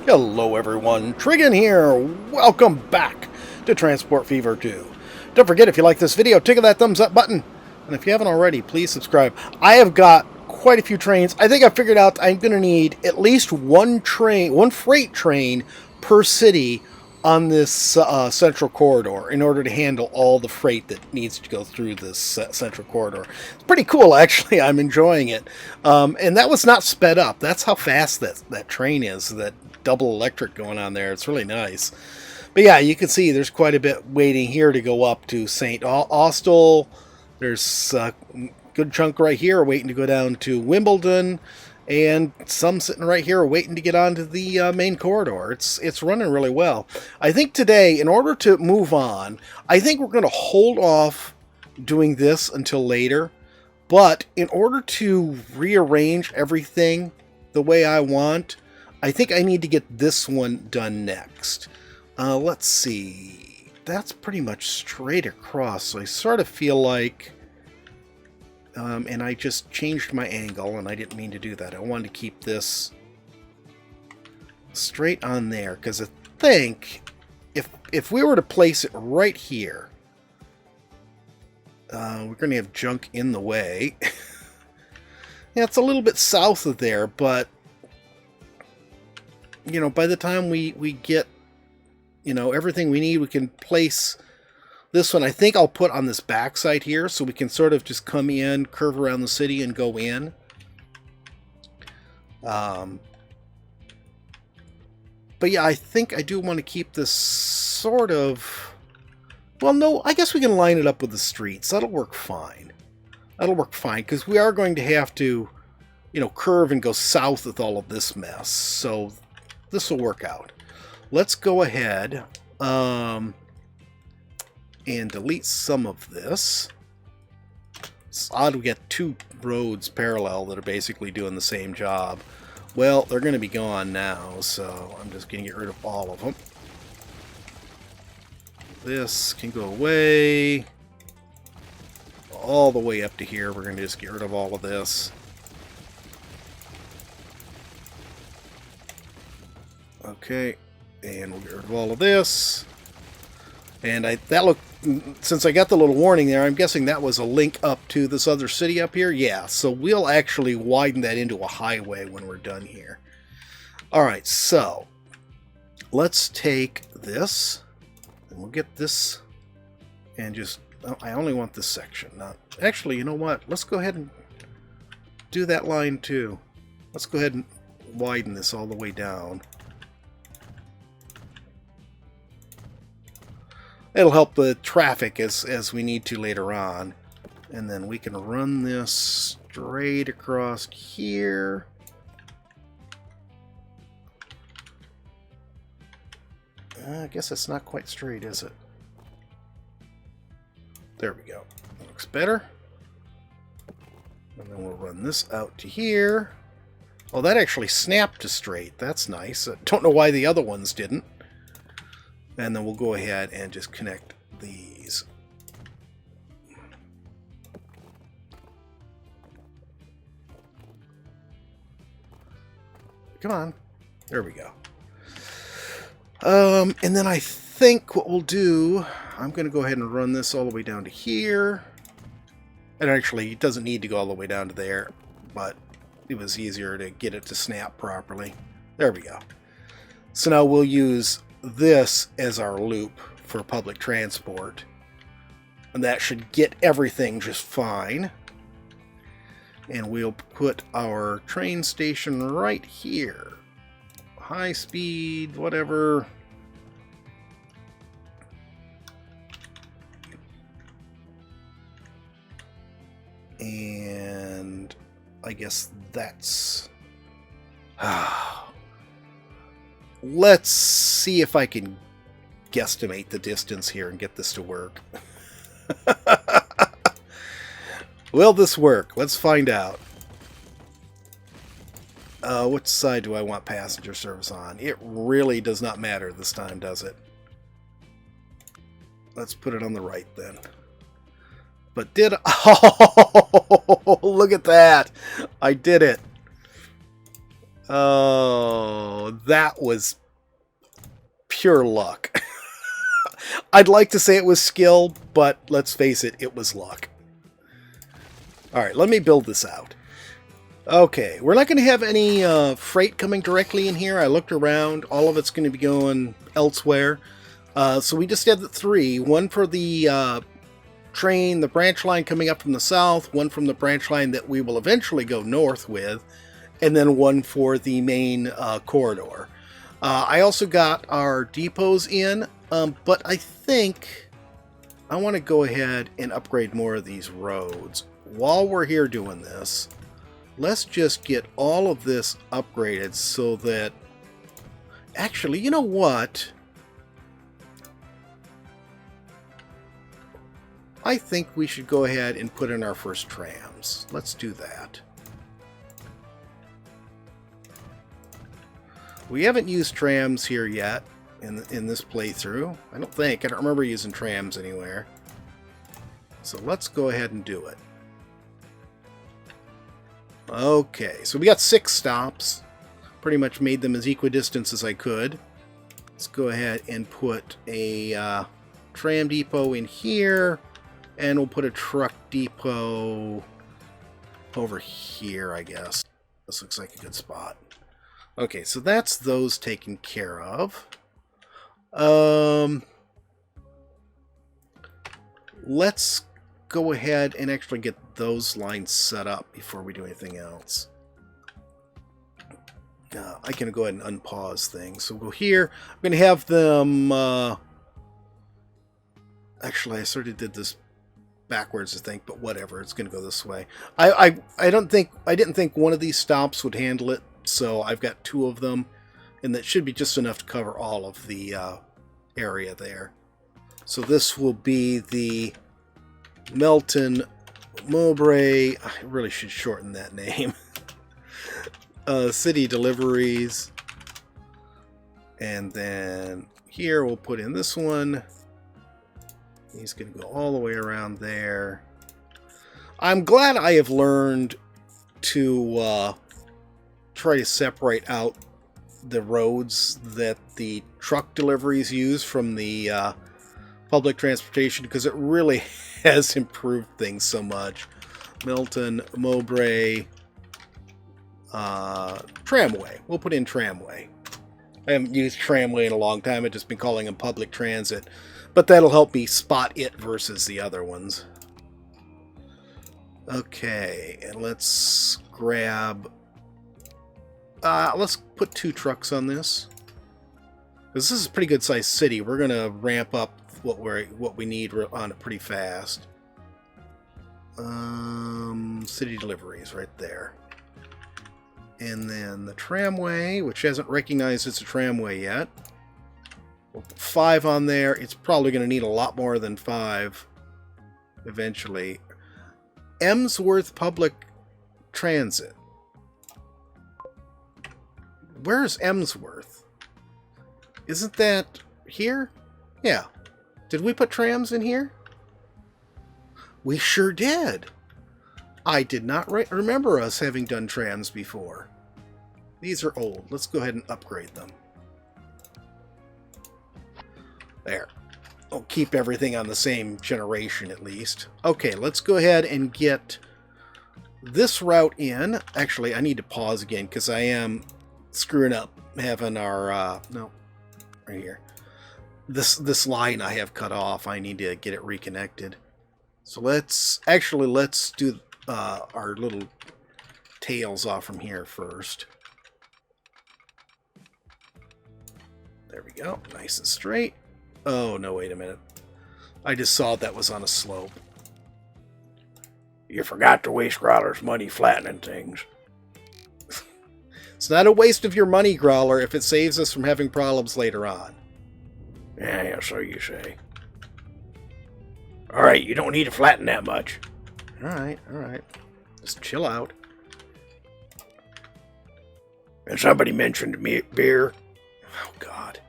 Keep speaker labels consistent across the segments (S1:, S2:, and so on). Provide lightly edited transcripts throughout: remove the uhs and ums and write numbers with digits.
S1: Hello everyone, Trigan here. Welcome back to Transport Fever 2. Don't forget, if you like this video, tickle that thumbs up button. And if you haven't already, please subscribe. I have got quite a few trains. I think I figured out I'm going to need at least one freight train per city on this central corridor in order to handle all the freight that needs to go through this central corridor. It's pretty cool, actually. I'm enjoying it. And that was not sped up. That's how fast that train is, that double electric going on there. It's really nice. But yeah, you can see there's quite a bit waiting here to go up to St. Austell. There's a good chunk right here waiting to go down to Wimbledon, and some sitting right here waiting to get onto the main corridor. It's running really well. I think today, in order to move on, I think we're going to hold off doing this until later. But in order to rearrange everything the way I want, I think I need to get this one done next. Let's see. That's pretty much straight across, so I sort of feel like... and I just changed my angle, and I didn't mean to do that. I wanted to keep this straight on there, because I think if we were to place it right here, we're going to have junk in the way. Yeah, it's a little bit south of there, but you know, by the time we get, you know, everything we need, we can place this one. I think I'll put on this back side here, so we can sort of just come in, curve around the city, and go in. But yeah, I think I do want to keep this sort of... Well, no, I guess we can line it up with the streets. That'll work fine. That'll work fine, because we are going to have to, you know, curve and go south with all of this mess. So this will work out. Let's go ahead and delete some of this. It's odd we get two roads parallel that are basically doing the same job. Well, they're going to be gone now, so I'm just going to get rid of all of them. This can go away. All the way up to here, we're going to just get rid of all of this. Okay, and we'll get rid of all of this. And since I got the little warning there, I'm guessing that was a link up to this other city up here. Yeah, so we'll actually widen that into a highway when we're done here. Alright, so let's take this, and we'll get this, and just, I only want this section. Actually, you know what? Let's go ahead and do that line too. Let's go ahead and widen this all the way down. It'll help the traffic as we need to later on. And then we can run this straight across here. I guess it's not quite straight, is it? There we go. That looks better. And then we'll run this out to here. Oh, that actually snapped to straight. That's nice. I don't know why the other ones didn't. And then we'll go ahead and just connect these. Come on. There we go. And then I think what we'll do, I'm going to go ahead and run this all the way down to here. And actually, it doesn't need to go all the way down to there, but it was easier to get it to snap properly. There we go. So now we'll use this as our loop for public transport, and that should get everything just fine. And we'll put our train station right here, high speed, whatever. And I guess that's let's see if I can guesstimate the distance here and get this to work. Will this work? Let's find out. Which side do I want passenger service on? It really does not matter this time, does it? Let's put it on the right then. But did... Oh, look at that! I did it! Oh, that was pure luck. I'd like to say it was skill, but let's face it, it was luck. Alright, let me build this out. Okay, we're not going to have any freight coming directly in here. I looked around. All of it's going to be going elsewhere. So we just had the three. One for the train, the branch line coming up from the south. One from the branch line that we will eventually go north with. And then one for the main corridor. I also got our depots in. But I think I want to go ahead and upgrade more of these roads. While we're here doing this, let's just get all of this upgraded so that... Actually, you know what? I think we should go ahead and put in our first trams. Let's do that. We haven't used trams here yet in this playthrough. I don't think. I don't remember using trams anywhere. So let's go ahead and do it. Okay, so we got 6 stops. Pretty much made them as equidistant as I could. Let's go ahead and put a tram depot in here. And we'll put a truck depot over here, I guess. This looks like a good spot. Okay, so that's those taken care of. Let's go ahead and actually get those lines set up before we do anything else. I can go ahead and unpause things. So we'll go here. I'm going to have them... Actually, I sort of did this backwards, I think, but whatever. It's going to go this way. I didn't think one of these stops would handle it, so I've got 2 of them, and that should be just enough to cover all of the area there. So this will be the Melton Mowbray. I really should shorten that name. City deliveries. And then here we'll put in this one. He's going to go all the way around there. I'm glad I have learned to try to separate out the roads that the truck deliveries use from the public transportation, because it really has improved things so much. Milton, Mowbray, Tramway. We'll put in Tramway. I haven't used Tramway in a long time. I've just been calling them public transit. But that'll help me spot it versus the other ones. Okay, and let's grab... let's put 2 trucks on this. Because this is a pretty good sized city. We're going to ramp up what we need on it pretty fast. City deliveries right there. And then the tramway, which hasn't recognized it's a tramway yet. We'll put 5 on there. It's probably going to need a lot more than 5 eventually. Emsworth Public Transit. Where's Emsworth? Isn't that here? Yeah. Did we put trams in here? We sure did. I did not remember us having done trams before. These are old. Let's go ahead and upgrade them. There. I'll keep everything on the same generation at least. Okay, let's go ahead and get this route in. Actually, I need to pause again because I am screwing up having our... no, right here. This line I have cut off. I need to get it reconnected. So let's do our little tails off from here first. There we go. Nice and straight. Oh, no, wait a minute. I just saw that was on a slope. You forgot to waste Growler's money flattening things. It's not a waste of your money, Growler, if it saves us from having problems later on. Yeah, so you say. Alright, you don't need to flatten that much. Alright. Just chill out. And somebody mentioned me beer. Oh, God.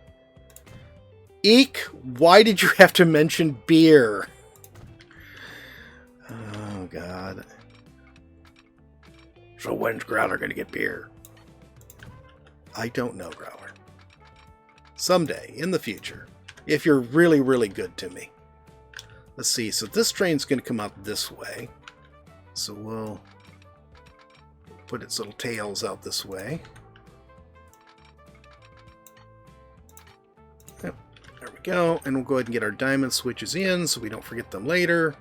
S1: Eek, why did you have to mention beer? Oh, God. So when's Growler going to get beer? I don't know, Growler. Someday, in the future, if you're really, really good to me. Let's see, so this train's going to come out this way. So we'll put its little tails out this way. Yep, there we go. And we'll go ahead and get our diamond switches in so we don't forget them later.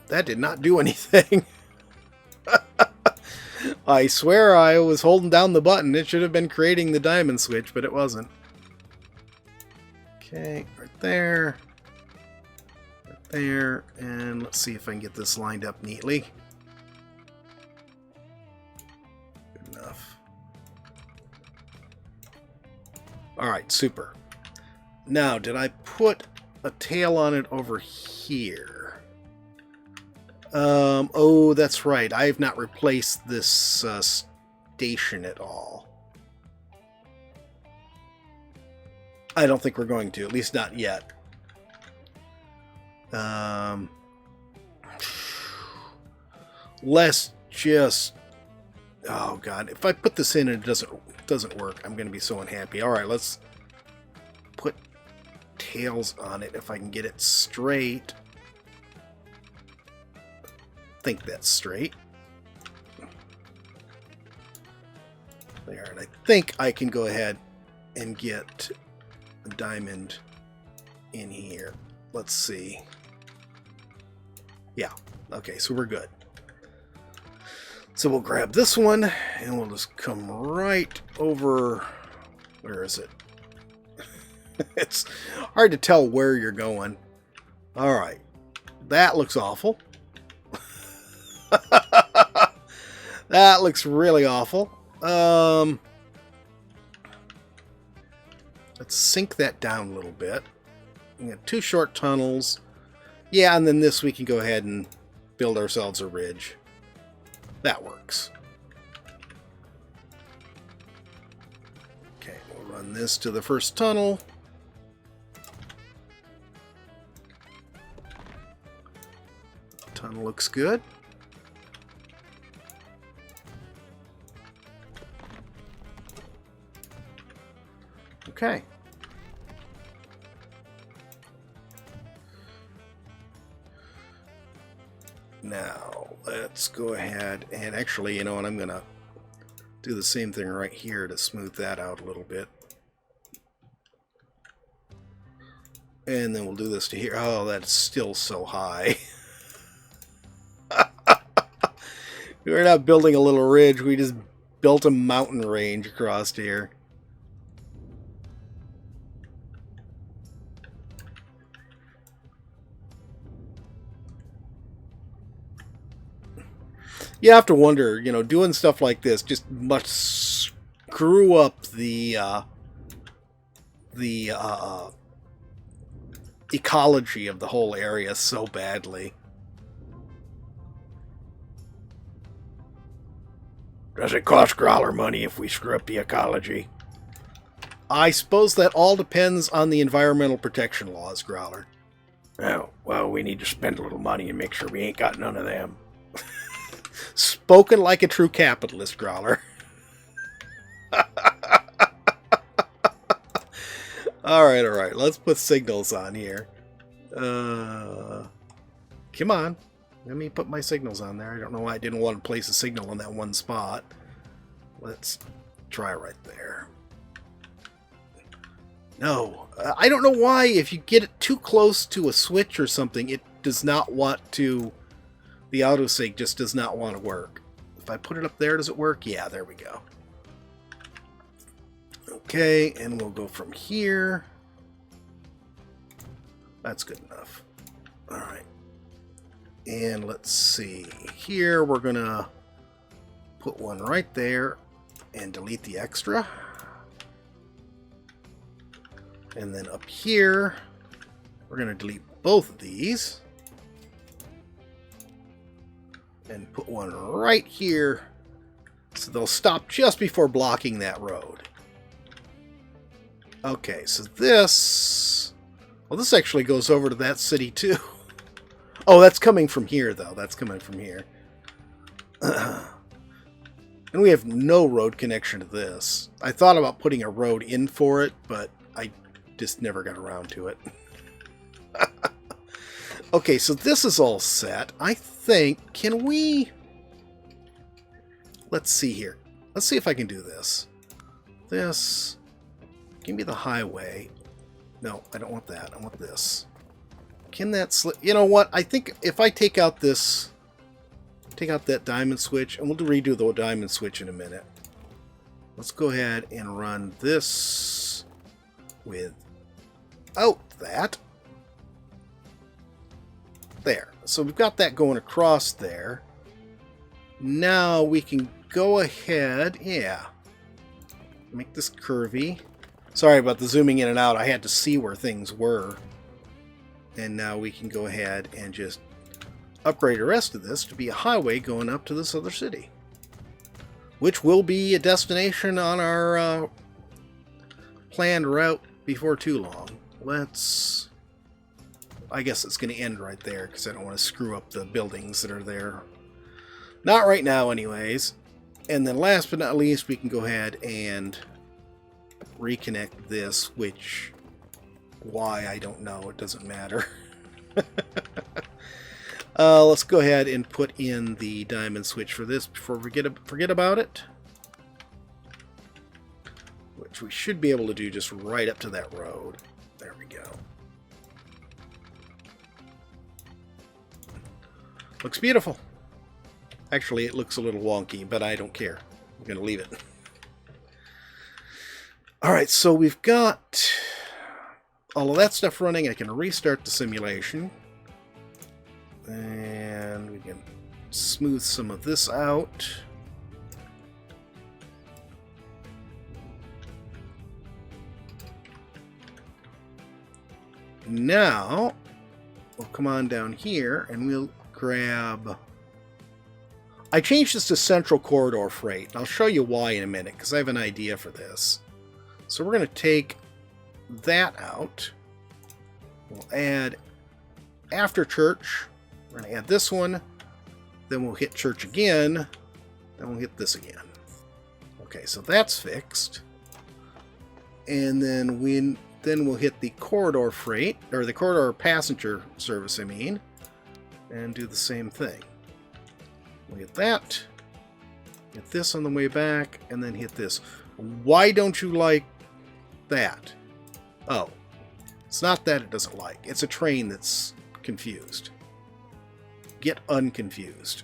S1: That did not do anything. I swear I was holding down the button. It should have been creating the diamond switch, but it wasn't. Okay, right there. Right there. And let's see if I can get this lined up neatly. Good enough. Alright, super. Now, did I put a tail on it over here? Oh, that's right. I have not replaced this station at all. I don't think we're going to, at least not yet. Let's just... Oh, God. If I put this in and it doesn't work, I'm going to be so unhappy. All right, let's put tails on it if I can get it straight. Think that's straight. There, and I think I can go ahead and get a diamond in here. Let's see. Yeah, okay, so we're good. So we'll grab this one, and we'll just come right over... Where is it? It's hard to tell where you're going. Alright, that looks awful. That looks really awful. Let's sink that down a little bit. We got 2 short tunnels. Yeah, and then this we can go ahead and build ourselves a ridge. That works. Okay, we'll run this to the first tunnel. Tunnel looks good. Okay. Now, let's go ahead and actually, you know what, I'm going to do the same thing right here to smooth that out a little bit. And then we'll do this to here. Oh, that's still so high. We're not building a little ridge, we just built a mountain range across here. You have to wonder, you know, doing stuff like this just must screw up the ecology of the whole area so badly. Does it cost Growler money if we screw up the ecology? I suppose that all depends on the environmental protection laws, Growler. Oh, well, we need to spend a little money and make sure we ain't got none of them. Spoken like a true capitalist, Growler. Alright. Let's put signals on here. Come on. Let me put my signals on there. I don't know why I didn't want to place a signal on that one spot. Let's try right there. No. I don't know why if you get it too close to a switch or something, it does not want to... The autosync just does not want to work. If I put it up there, does it work? Yeah, there we go. Okay, and we'll go from here. That's good enough. Alright. And let's see. Here, we're going to put one right there and delete the extra. And then up here, we're going to delete both of these. And put one right here so they'll stop just before blocking that road. Okay, so this... Well, this actually goes over to that city too. Oh, that's coming from here, though. That's coming from here. And we have no road connection to this. I thought about putting a road in for it, but I just never got around to it. Okay, so this is all set. I think, can we... Let's see here. Let's see if I can do this. This... Give me the highway. No, I don't want that. I want this. Can that slip? You know what? I think if I take out this... Take out that diamond switch, and we'll redo the diamond switch in a minute. Let's go ahead and run this without that. There. So we've got that going across there. Now we can go ahead, yeah. Make this curvy. Sorry about the zooming in and out. I had to see where things were. And now we can go ahead and just upgrade the rest of this to be a highway going up to this other city, which will be a destination on our planned route before too long. Let's... I guess it's going to end right there because I don't want to screw up the buildings that are there. Not right now anyways. And then last but not least, we can go ahead and reconnect this, which... Why, I don't know. It doesn't matter. Let's go ahead and put in the diamond switch for this before we forget about it. Which we should be able to do just right up to that road. There we go. Looks beautiful. Actually, it looks a little wonky, but I don't care. I'm going to leave it. Alright, so we've got all of that stuff running. I can restart the simulation. And we can smooth some of this out. Now, we'll come on down here and we'll grab... I changed this to Central Corridor Freight. And I'll show you why in a minute, because I have an idea for this. So we're going to take that out. We'll add After Church. We're going to add this one, then we'll hit church again, then we'll hit this again. Okay, so that's fixed. And then we'll hit the corridor freight, or the corridor passenger service, I mean, and do the same thing. We'll hit that, hit this on the way back, and then hit this. Why don't you like that? Oh, it's not that it doesn't like. It's a train that's confused. Get unconfused.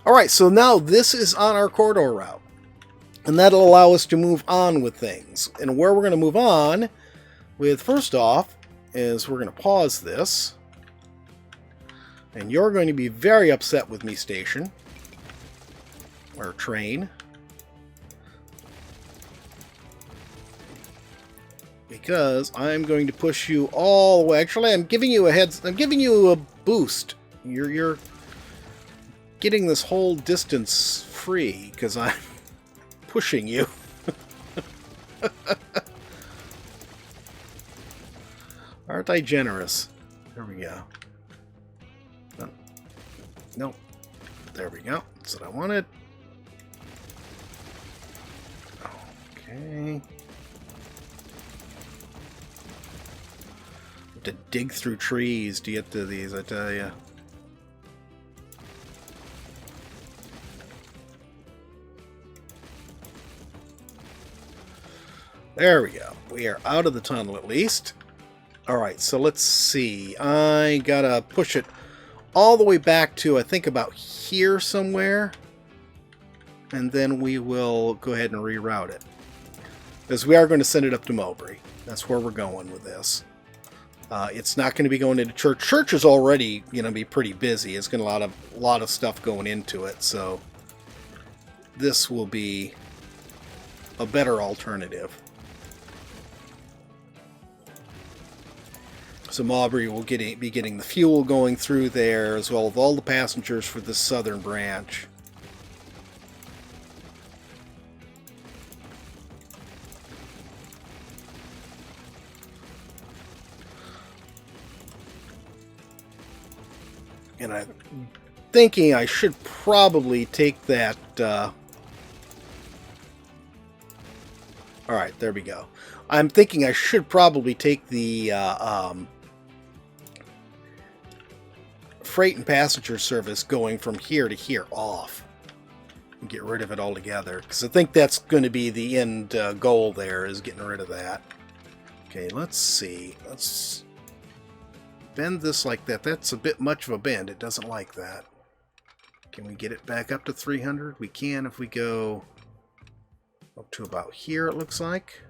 S1: Alright, so now this is on our corridor route. And that'll allow us to move on with things. And where we're going to move on with, first off, is we're going to pause this. And you're going to be very upset with me, station. Or train. Because I'm going to push you all the way. Actually, I'm giving you a boost. You're getting this whole distance free because I'm pushing you. Aren't I generous? There we go. No. There we go. That's what I wanted. Okay. To dig through trees to get to these, I tell you. There we go. We are out of the tunnel at least. Alright, so let's see. I gotta push it all the way back to, I think, about here somewhere. And then we will go ahead and reroute it. Because we are going to send it up to Mowbray. That's where we're going with this. It's not going to be going into church. Church is already going to be pretty busy. It's got a lot of stuff going into it, so this will be a better alternative. So Mowbray will be getting the fuel going through there, as well as all the passengers for the southern branch. And thinking I should probably take that... Alright, there we go. I'm thinking I should probably take the freight and passenger service going from here to here off. And get rid of it altogether. Because I think that's going to be the end goal there, is getting rid of that. Okay, let's see. Let's bend this like that. That's a bit much of a bend. It doesn't like that. Can we get it back up to 300? We can if we go up to about here, it looks like.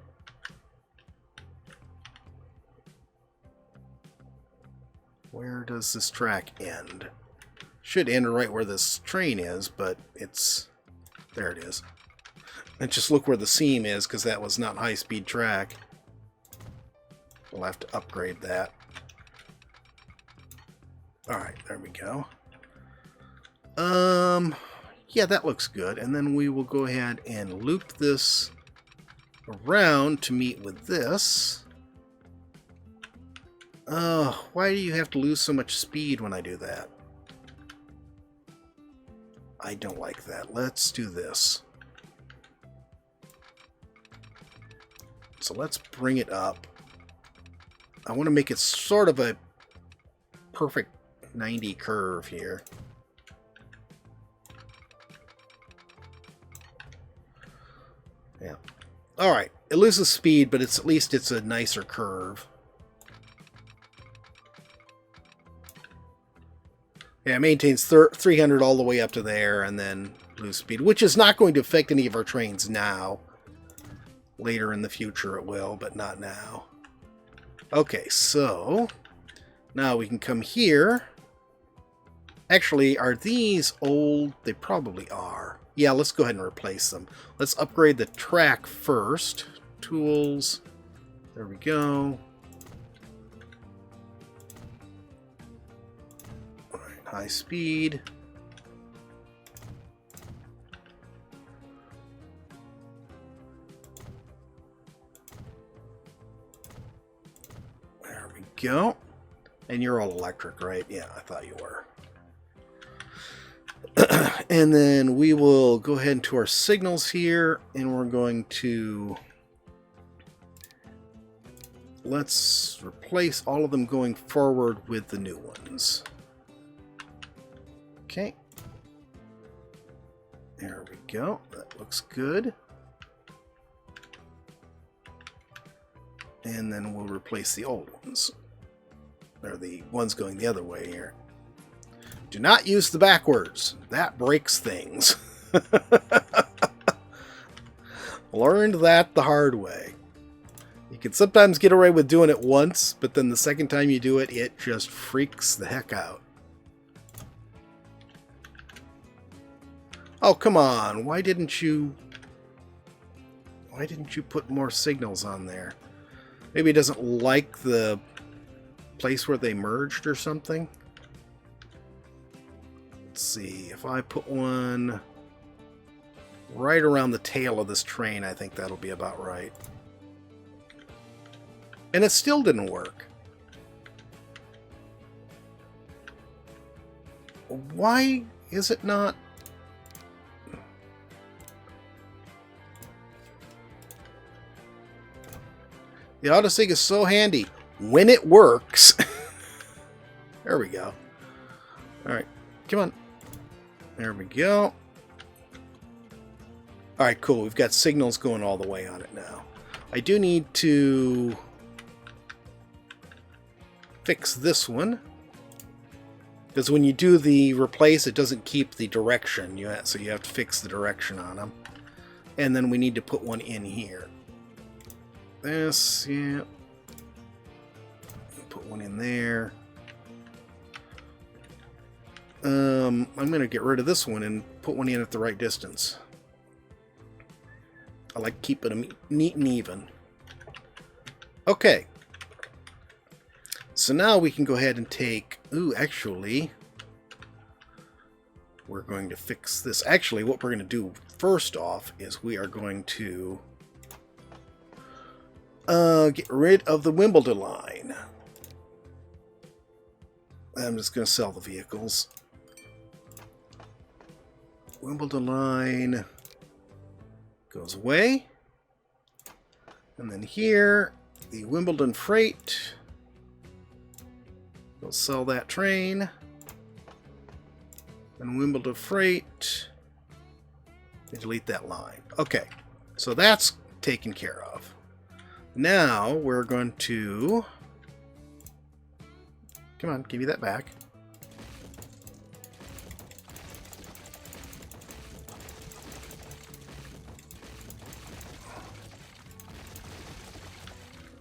S1: Where does this track end? Should end right where this train is, but it's... There it is. And just look where the seam is, because that was not high-speed track. We'll have to upgrade that. Alright, there we go. Yeah, that looks good. And then we will go ahead and loop this around to meet with this. Why do you have to lose so much speed when I do that? I don't like that. Let's do this. So let's bring it up. I want to make it sort of a perfect 90 curve here. Yeah. Alright. It loses speed, but at least it's a nicer curve. Yeah, it maintains 300 all the way up to there, and then lose speed, which is not going to affect any of our trains now. Later in the future it will, but not now. Okay, so now we can come here. Actually, are these old? They probably are. Yeah, let's go ahead and replace them. Let's upgrade the track first. Tools. There we go. High speed. There we go. And you're all electric, right? Yeah, I thought you were. And then we will go ahead into our signals here, and we're going to... Let's replace all of them going forward with the new ones. Okay. There we go. That looks good. And then we'll replace the old ones. Or the ones going the other way here. Do not use the backwards. That breaks things. Learned that the hard way. You can sometimes get away with doing it once, but then the second time you do it, it just freaks the heck out. Oh, come on. Why didn't you put more signals on there? Maybe it doesn't like the place where they merged or something. Let's see. If I put one right around the tail of this train, I think that'll be about right. And it still didn't work. Why is it not? The autosig is so handy when it works. There we go. Alright, come on. There we go. Alright, cool. We've got signals going all the way on it now. I do need to fix this one. Because when you do the replace, it doesn't keep the direction. So you have to fix the direction on them. And then we need to put one in here. This, yeah. Put one in there. I'm going to get rid of this one and put one in at the right distance. I like keeping them neat and even. Okay. So now we can go ahead and take... Ooh, actually... We're going to fix this. Actually, what we're going to do first off is we are going to... get rid of the Wimbledon line. I'm just going to sell the vehicles. Wimbledon line goes away. And then here, the Wimbledon freight. We'll sell that train. And Wimbledon freight. Delete that line. Okay, so that's taken care of. Now we're going to... Come on, give me that back.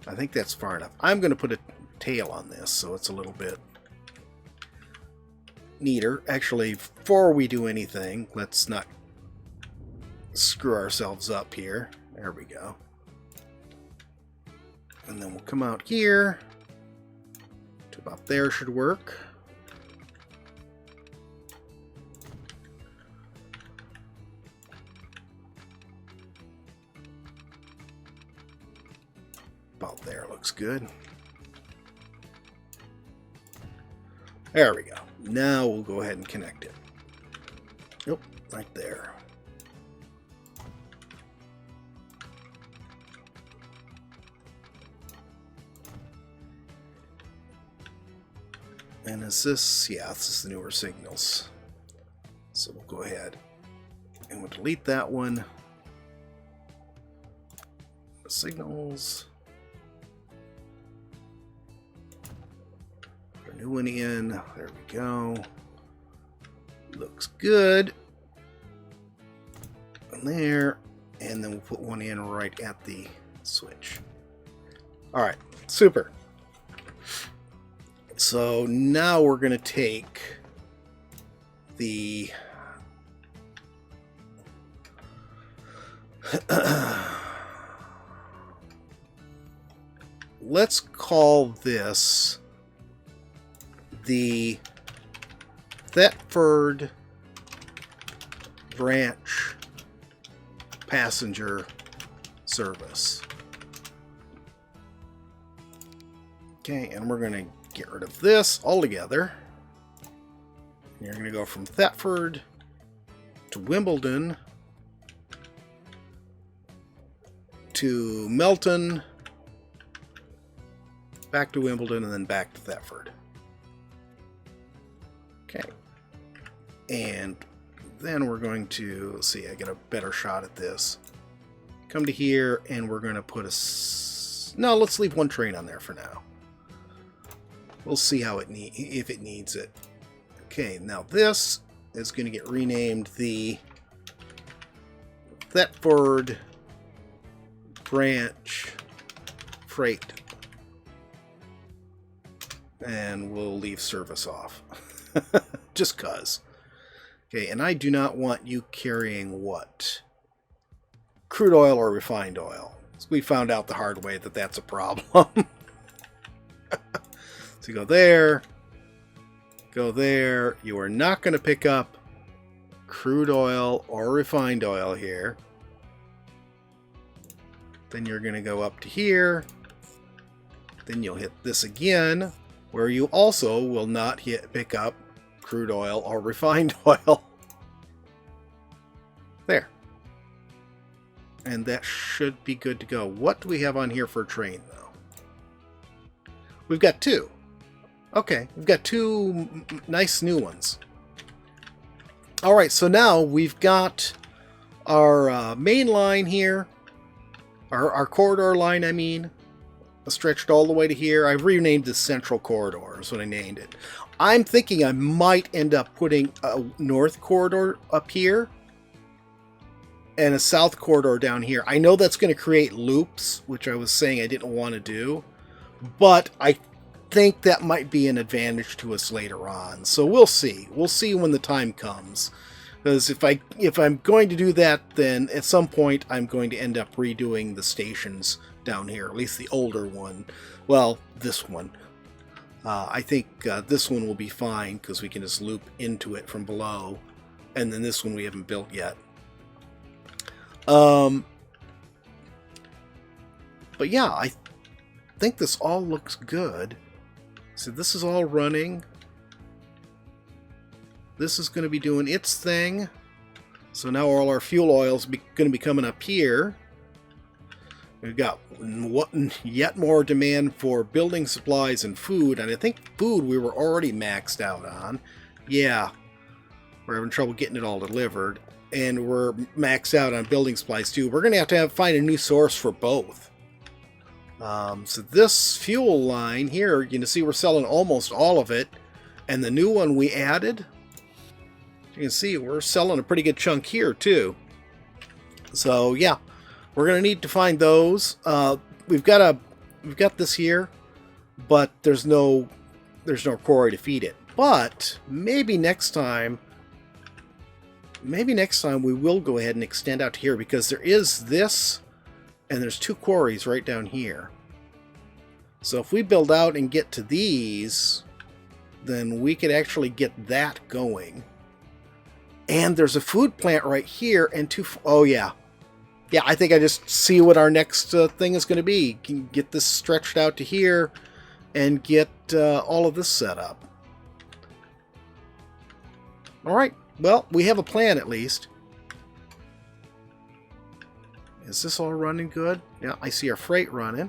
S1: I think that's far enough. I'm going to put a tail on this so it's a little bit neater. Actually, before we do anything, let's not screw ourselves up here. There we go. And then we'll come out here to about there. Should work. About there looks good. There we go. Now we'll go ahead and connect it. Yep, right there. And is this, yeah, this is the newer signals. So we'll go ahead and we'll delete that one. The signals. Put a new one in. There we go. Looks good. And there. And then we'll put one in right at the switch. Alright, super. So now we're going to take the let's call this the Thetford branch passenger service. Okay, and we're going to get rid of this altogether. You're going to go from Thetford to Wimbledon to Melton, back to Wimbledon, and then back to Thetford. Okay. And then we're going to, let's see, I get a better shot at this. Come to here, and we're going to put a... No, let's leave one train on there for now. We'll see how it if it needs it. Okay, now this is going to get renamed the Thetford branch freight. And we'll leave service off. Just cuz. Okay, and I do not want you carrying what? Crude oil or refined oil. So we found out the hard way that that's a problem. So go there, go there. You are not going to pick up crude oil or refined oil here. Then you're going to go up to here. Then you'll hit this again, where you also will not pick up crude oil or refined oil. There. And that should be good to go. What do we have on here for a train, though? We've got two. Okay, we've got two nice new ones. Alright, so now we've got our main line here. Our corridor line, I mean. Stretched all the way to here. I've renamed this Central Corridor, is what I named it. I'm thinking I might end up putting a North Corridor up here. And a South Corridor down here. I know that's going to create loops, which I was saying I didn't want to do. But I think that might be an advantage to us later on. So we'll see. We'll see when the time comes. Because if I'm going to do that, then at some point I'm going to end up redoing the stations down here. At least the older one. Well, this one. I think this one will be fine because we can just loop into it from below. And then this one we haven't built yet. But yeah, I think this all looks good. So this is all running. This is going to be doing its thing. So now all our fuel oil is going to be coming up here. We've got yet more demand for building supplies and food, and I think food we were already maxed out on. Yeah, we're having trouble getting it all delivered, and we're maxed out on building supplies too. We're going to have to find a new source for both. So this fuel line here, you can see we're selling almost all of it, and the new one we added, you can see we're selling a pretty good chunk here too. So yeah, we're going to need to find those. We've got this here, but there's no quarry to feed it. But maybe next time we will go ahead and extend out to here, because there is this, and there's 2 quarries right down here. So if we build out and get to these, then we could actually get that going. And there's a food plant right here, and 2... Oh yeah. Yeah, I think I just see what our next thing is going to be. Can get this stretched out to here and get all of this set up. Alright, well, we have a plan at least. Is this all running good? Yeah, I see our freight running.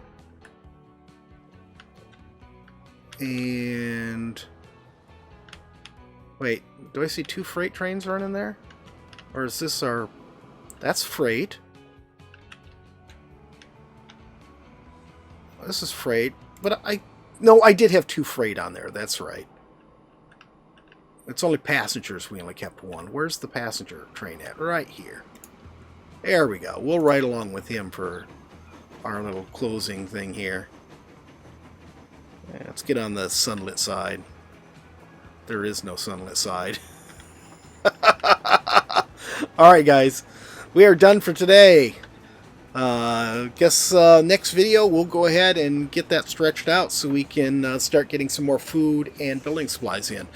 S1: And... wait, do I see 2 freight trains running there? Or is this our... That's freight. This is freight, but no, I did have 2 freight on there. That's right. It's only passengers. We only kept 1. Where's the passenger train at? Right here. There we go. We'll ride along with him for our little closing thing here. Yeah, let's get on the sunlit side. There is no sunlit side. Alright guys, we are done for today. Guess next video we'll go ahead and get that stretched out so we can start getting some more food and building supplies in.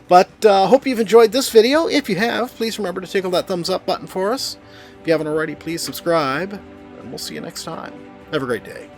S1: But hope you've enjoyed this video. If you have, please remember to tickle that thumbs up button for us. If you haven't already, please subscribe, and we'll see you next time. Have a great day.